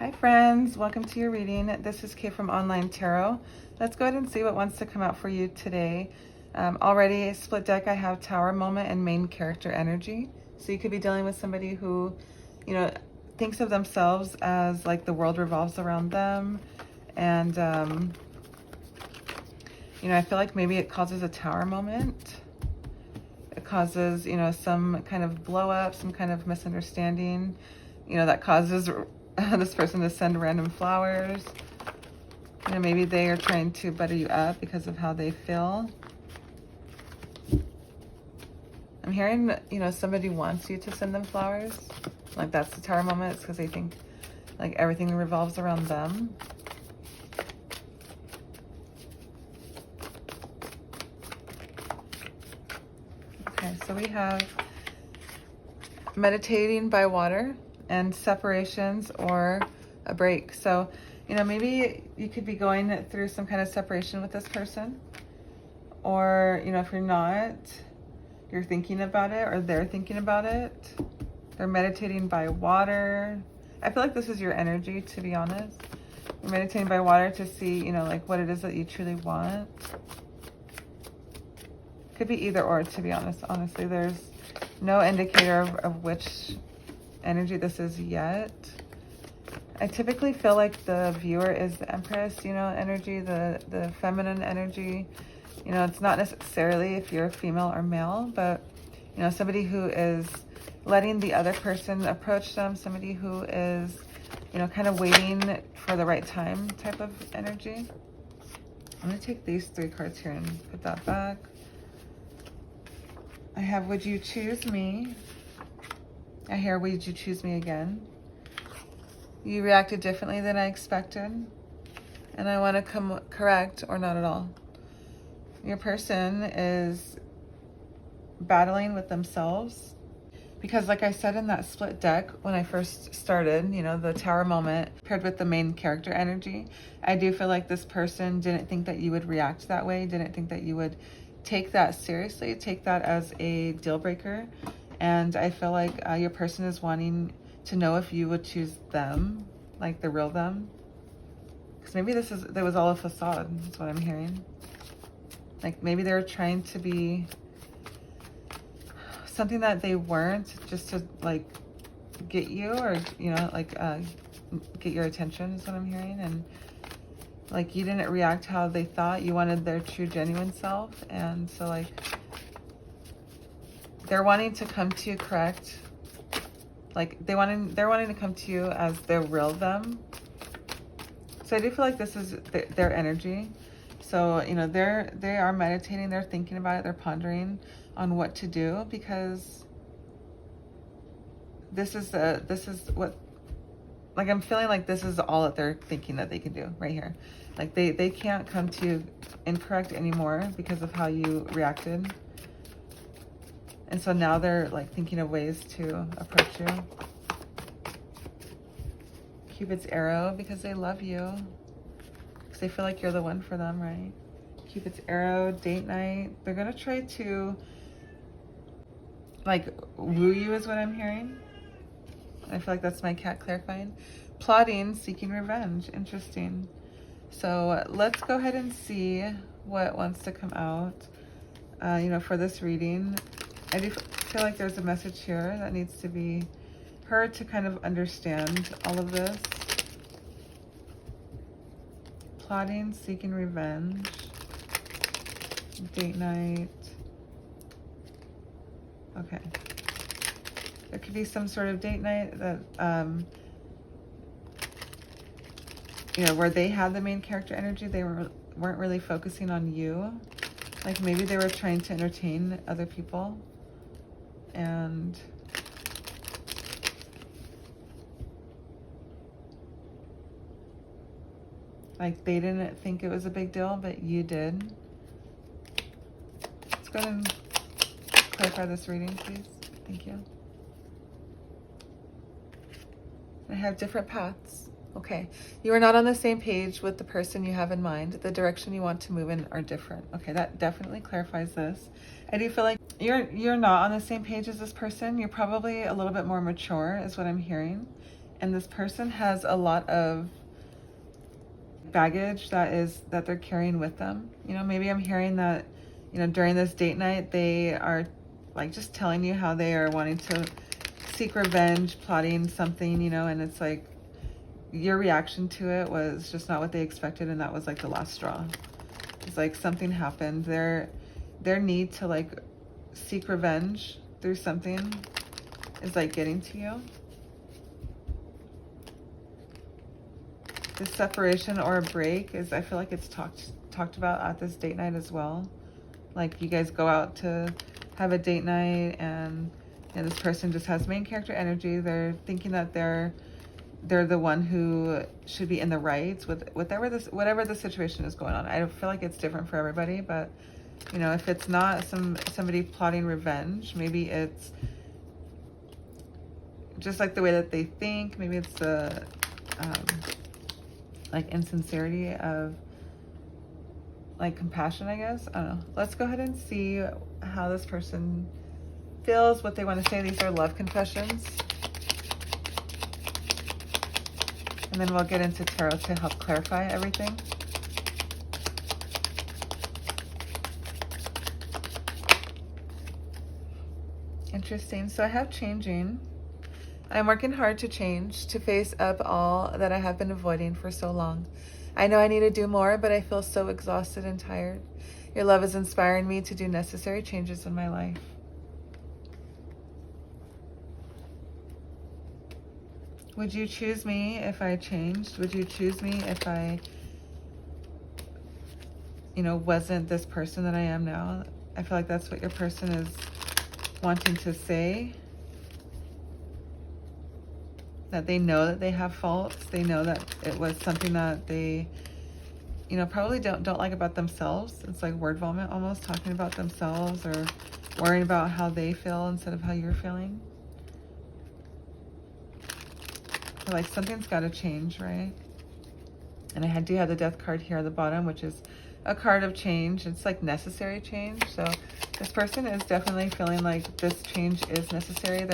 Hi friends, welcome to your reading. This is Kay from Online Tarot. Let's go ahead and see what wants to come out for you today. Already split deck, I have Tower Moment and Main Character Energy. So you could be dealing with somebody who, thinks of themselves as like the world revolves around them. And, I feel like maybe it causes a tower moment. It causes, some kind of blow up, some kind of misunderstanding, that causes this person to send random flowers. Maybe they are trying to butter you up because of how they feel. I'm hearing, somebody wants you to send them flowers. Like that's the tower moment. It's because they think like everything revolves around them. Okay, so we have meditating by water and separations or a break. So, maybe you could be going through some kind of separation with this person. Or, if you're not, you're thinking about it or they're thinking about it. They're meditating by water. I feel like this is your energy, to be honest. You're meditating by water to see, like what it is that you truly want. Could be either or, to be honest. Honestly, there's no indicator of which energy this is yet. I typically feel like the viewer is the Empress, energy, the feminine energy. It's not necessarily if you're female or male, but, somebody who is letting the other person approach them, somebody who is, kind of waiting for the right time type of energy. I'm going to take these 3 cards here and put that back. I have, would you choose me? I hear, would you choose me again? You reacted differently than I expected. And I want to correct or not at all. Your person is battling with themselves. Because like I said in that split deck, when I first started, the tower moment paired with the main character energy, I do feel like this person didn't think that you would react that way, didn't think that you would take that seriously, take that as a deal breaker. And I feel like your person is wanting to know if you would choose them, like the real them. Because maybe there was all a facade, that's what I'm hearing. Like maybe they were trying to be something that they weren't, just to like get you or, get your attention is what I'm hearing. And like you didn't react how they thought. You wanted their true, genuine self. And so like they're wanting to come to you correct. Like they're wanting to come to you as their real them. So I do feel like this is their energy. So, they are meditating, they're thinking about it, they're pondering on what to do, because this is what, like I'm feeling like this is all that they're thinking that they can do right here. Like they can't come to you incorrect anymore because of how you reacted. And so now they're like thinking of ways to approach you. Cupid's arrow, because they love you. Because they feel like you're the one for them, right? Cupid's arrow, date night. They're going to try to like woo you is what I'm hearing. I feel like that's my cat clarifying. Plotting, seeking revenge. Interesting. So let's go ahead and see what wants to come out, for this reading. I do feel like there's a message here that needs to be heard to kind of understand all of this. Plotting, seeking revenge, date night. Okay. There could be some sort of date night that, where they had the main character energy. They weren't really focusing on you. Like maybe they were trying to entertain other people. And like they didn't think it was a big deal, but you did. Let's go ahead and clarify this reading, please. Thank you. I have different paths. Okay, you are not on the same page with the person you have in mind. The direction you want to move in are different. Okay, that definitely clarifies this. I do feel like you're not on the same page as this person. You're probably a little bit more mature is what I'm hearing. And this person has a lot of baggage that they're carrying with them. You know, maybe I'm hearing that, you know, during this date night, they are like just telling you how they are wanting to seek revenge, plotting something, you know, and it's like your reaction to it was just not what they expected, and that was like the last straw. It's like something happened. Their need to like seek revenge through something is like getting to you. The separation or a break is, I feel like it's talked about at this date night as well. Like you guys go out to have a date night, and this person just has main character energy. They're thinking that they're the one who should be in the right with whatever the situation is going on. I feel like it's different for everybody, but you know, if it's not somebody plotting revenge, maybe it's just like the way that they think. Maybe it's the like insincerity of like compassion, I guess. I don't know. Let's go ahead and see how this person feels, what they want to say. These are love confessions. And then we'll get into tarot to help clarify everything. Interesting. So I have changing. I'm working hard to change, to face up all that I have been avoiding for so long. I know I need to do more, but I feel so exhausted and tired. Your love is inspiring me to do necessary changes in my life. Would you choose me if I changed? Would you choose me if I, you know, wasn't this person that I am now? I feel like that's what your person is wanting to say. That they know that they have faults. They know that it was something that they, you know, probably don't like about themselves. It's like word vomit almost, talking about themselves or worrying about how they feel instead of how you're feeling. Like something's got to change, right? And I do have the Death card here at the bottom, which is a card of change. It's like necessary change. So this person is definitely feeling like this change is necessary.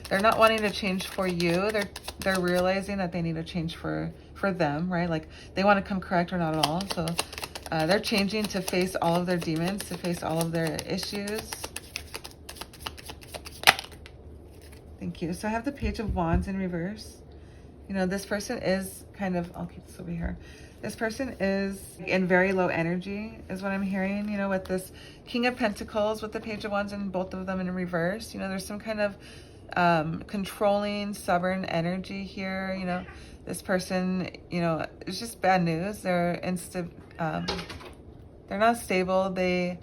They're not wanting to change for you. They're realizing that they need to change for them, right? Like they want to come correct or not at all. So they're changing to face all of their demons, to face all of their issues. Thank you. So I have the Page of Wands in reverse. You know, this person is kind of, I'll keep this over here. This person is in very low energy is what I'm hearing, you know, with this King of Pentacles, with the Page of Wands and both of them in reverse. You know, there's some kind of controlling, stubborn energy here. You know, this person, you know, it's just bad news. They're not stable. They,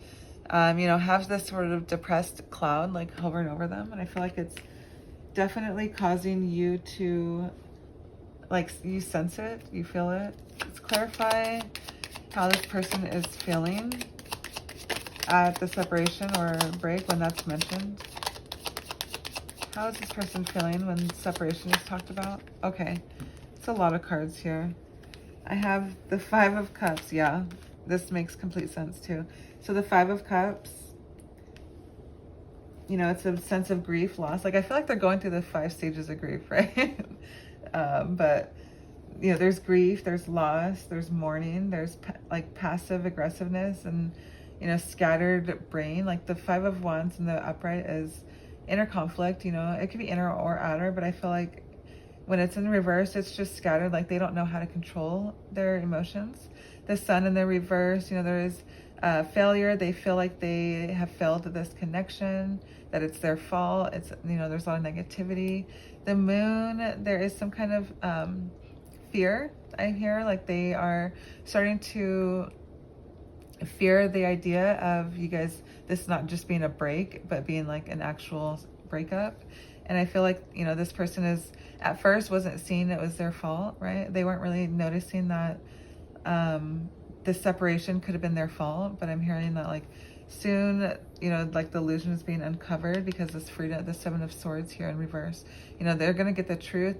you know, have this sort of depressed cloud like hovering over them. And I feel like it's definitely causing you to, like, you sense it, you feel it. Let's clarify how this person is feeling at the separation or break when that's mentioned. How is this person feeling when separation is talked about? Okay, it's a lot of cards here. I have the Five of Cups. Yeah, this makes complete sense too. So the Five of Cups, you know, it's a sense of grief, loss. Like I feel like they're going through the 5 stages of grief, right? But you know, there's grief, there's loss, there's mourning, there's like passive aggressiveness and, you know, scattered brain. Like the Five of Wands in the upright is inner conflict, you know, it could be inner or outer, but I feel like when it's in reverse, it's just scattered. Like they don't know how to control their emotions. The Sun in the reverse, you know, there is failure. They feel like they have failed to this connection, that it's their fault. It's, you know, there's a lot of negativity. The Moon, there is some kind of fear, I hear. Like they are starting to fear the idea of you guys, this not just being a break, but being like an actual breakup. And I feel like, you know, this person is, at first wasn't seeing it was their fault, right? They weren't really noticing that the separation could have been their fault, but I'm hearing that like soon, you know, like the illusion is being uncovered because this freedom, the Seven of Swords here in reverse, you know, they're going to get the truth.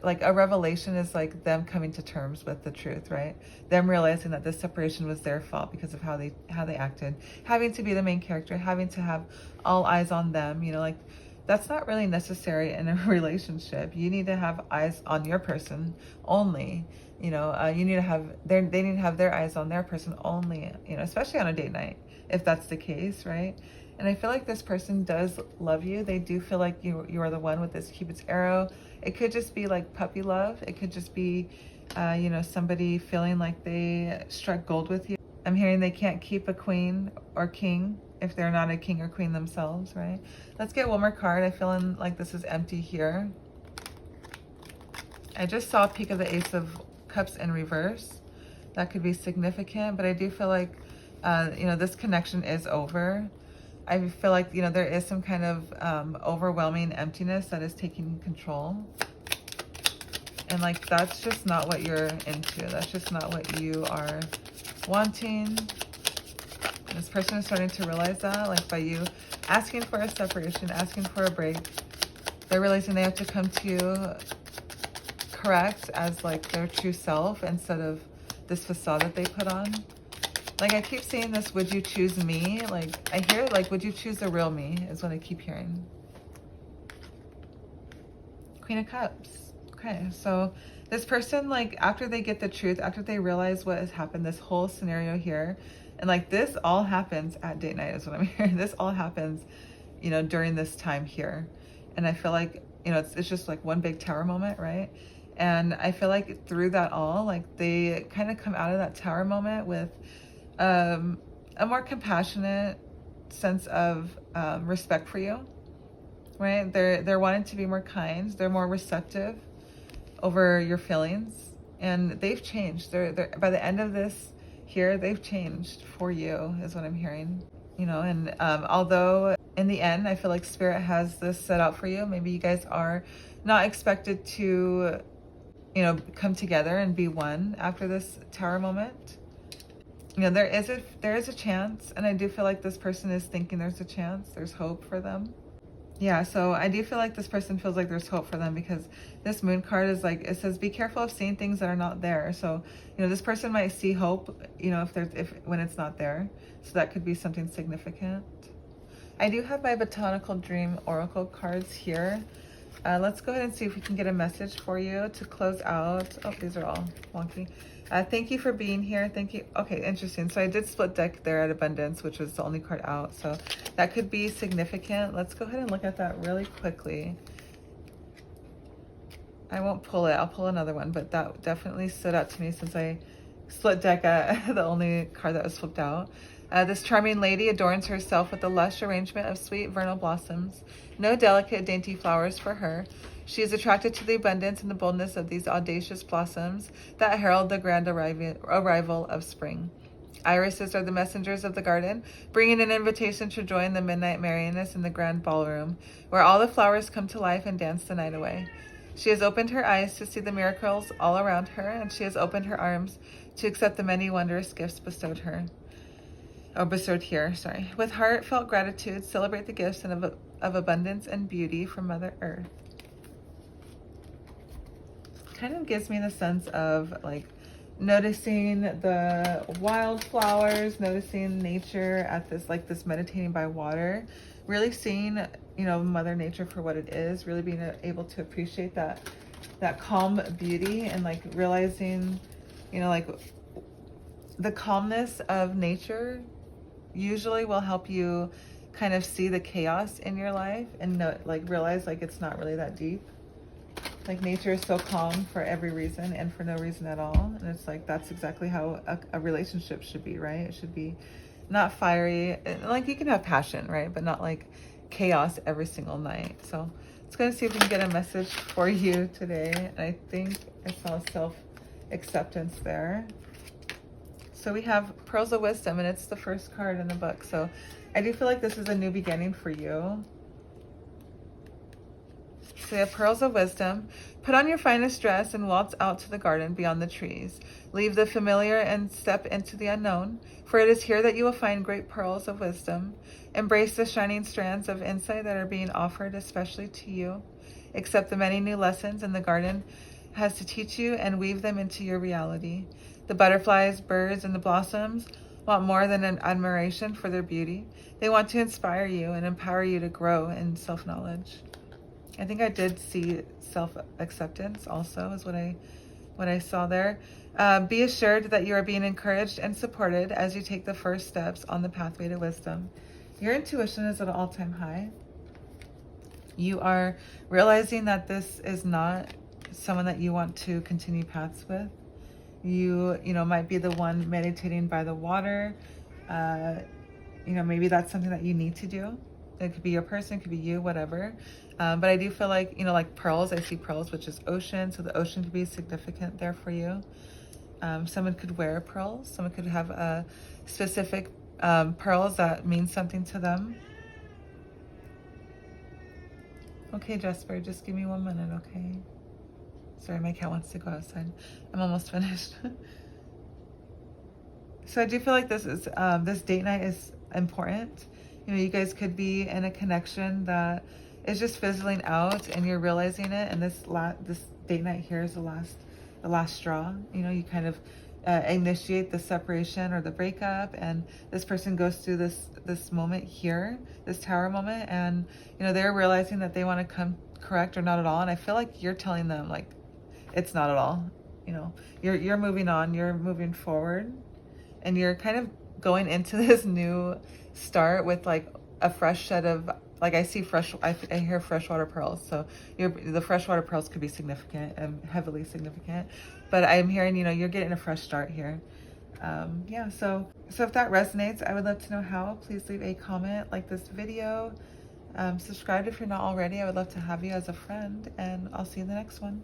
Like a revelation is like them coming to terms with the truth, right? Them realizing that this separation was their fault because of how they acted, having to be the main character, having to have all eyes on them, you know, like that's not really necessary in a relationship. You need to have eyes on your person only. You know, you need to have they need to have their eyes on their person only, you know, especially on a date night, if that's the case, right? And I feel like this person does love you. They do feel like you are the one with this Cupid's arrow. It could just be like puppy love. It could just be, you know, somebody feeling like they struck gold with you. I'm hearing they can't keep a queen or king if they're not a king or queen themselves, right? Let's get one more card. I feel like this is empty here. I just saw a peek of the Ace of Cups in reverse. That could be significant, but I do feel like, you know, this connection is over. I feel like, you know, there is some kind of overwhelming emptiness that is taking control. And like, that's just not what you're into. That's just not what you are wanting. And this person is starting to realize that, like by you asking for a separation, asking for a break, they're realizing they have to come to you correct as like their true self instead of this facade that they put on. Like I keep saying this, would you choose me? Like I hear like, would you choose the real me is what I keep hearing. Queen of Cups. Okay, so this person, like after they get the truth, after they realize what has happened, this whole scenario here, and like this all happens at date night is what I'm hearing. This all happens, you know, during this time here. And I feel like, you know, it's just like one big tower moment, right? And I feel like through that all, like they kind of come out of that tower moment with a more compassionate sense of respect for you, right? They're wanting to be more kind. They're more receptive over your feelings, and they've changed. They're by the end of this here, they've changed for you, is what I'm hearing. You know, and although in the end, I feel like Spirit has this set out for you. Maybe you guys are not expected to, you know, come together and be one after this tower moment. You know, there is a chance, and I do feel like this person is thinking there's a chance, there's hope for them. Yeah, so I do feel like this person feels like there's hope for them because this Moon card is like, it says, be careful of seeing things that are not there. So, you know, this person might see hope, you know, when it's not there. So that could be something significant. I do have my Botanical Dream Oracle cards here. Let's go ahead and see if we can get a message for you to close out. Oh, these are all wonky. Thank you for being here. Thank you. Okay, interesting. So I did split deck there at Abundance, which was the only card out. So that could be significant. Let's go ahead and look at that really quickly. I won't pull it. I'll pull another one, but that definitely stood out to me since I split deck at the only card that was flipped out. This charming lady adorns herself with a lush arrangement of sweet vernal blossoms. No delicate, dainty flowers for her. She is attracted to the abundance and the boldness of these audacious blossoms that herald the grand arrival of spring. Irises are the messengers of the garden, bringing an invitation to join the midnight merriness in the grand ballroom, where all the flowers come to life and dance the night away. She has opened her eyes to see the miracles all around her, and she has opened her arms to accept the many wondrous gifts bestowed here. With heartfelt gratitude, celebrate the gifts of abundance and beauty from Mother Earth. Kind of gives me the sense of like noticing the wildflowers, noticing nature at this meditating by water, really seeing, you know, Mother Nature for what it is, really being able to appreciate that calm beauty, and like realizing, you know, like the calmness of nature usually will help you kind of see the chaos in your life and realize like it's not really that deep. Like nature is so calm for every reason and for no reason at all. And it's like, that's exactly how a relationship should be, right? It should be not fiery. Like you can have passion, right? But not like chaos every single night. So let's go and see if we can get a message for you today. And I think I saw self-acceptance there. So we have Pearls of Wisdom, and it's the first card in the book. So I do feel like this is a new beginning for you. So we have Pearls of Wisdom. Put on your finest dress and waltz out to the garden beyond the trees. Leave the familiar and step into the unknown, for it is here that you will find great pearls of wisdom. Embrace the shining strands of insight that are being offered especially to you. Accept the many new lessons in the garden has to teach you and weave them into your reality. The butterflies, birds, and the blossoms want more than an admiration for their beauty. They want to inspire you and empower you to grow in self-knowledge. I think I did see self-acceptance also is what I saw there. Be assured that you are being encouraged and supported as you take the first steps on the pathway to wisdom. Your intuition is at an all-time high. You are realizing that this is not someone that you want to continue paths with. You know, might be the one meditating by the water. You know, maybe that's something that you need to do. It could be your person, it could be you, whatever. But I do feel like, you know, like pearls, I see pearls, which is ocean. So the ocean could be significant there for you. Someone could wear pearls. Someone could have a specific pearls that mean something to them. Okay, Jesper, just give me 1 minute, okay? Sorry, my cat wants to go outside. I'm almost finished. So I do feel like this date night is important. You know, you guys could be in a connection that is just fizzling out, and you're realizing it. And this date night here is the last straw. You know, you kind of initiate the separation or the breakup, and this person goes through this moment here, this tower moment, and you know they're realizing that they want to come correct or not at all. And I feel like you're telling them like it's not at all. You know, you're moving on, you're moving forward, and you're kind of going into this new start with like a fresh set of, like I see I hear freshwater pearls. So the freshwater pearls could be significant and heavily significant, but I'm hearing, you know, you're getting a fresh start here. Yeah, so if that resonates, I would love to know how. Please leave a comment, like this video, subscribe if you're not already. I would love to have you as a friend, and I'll see you in the next one.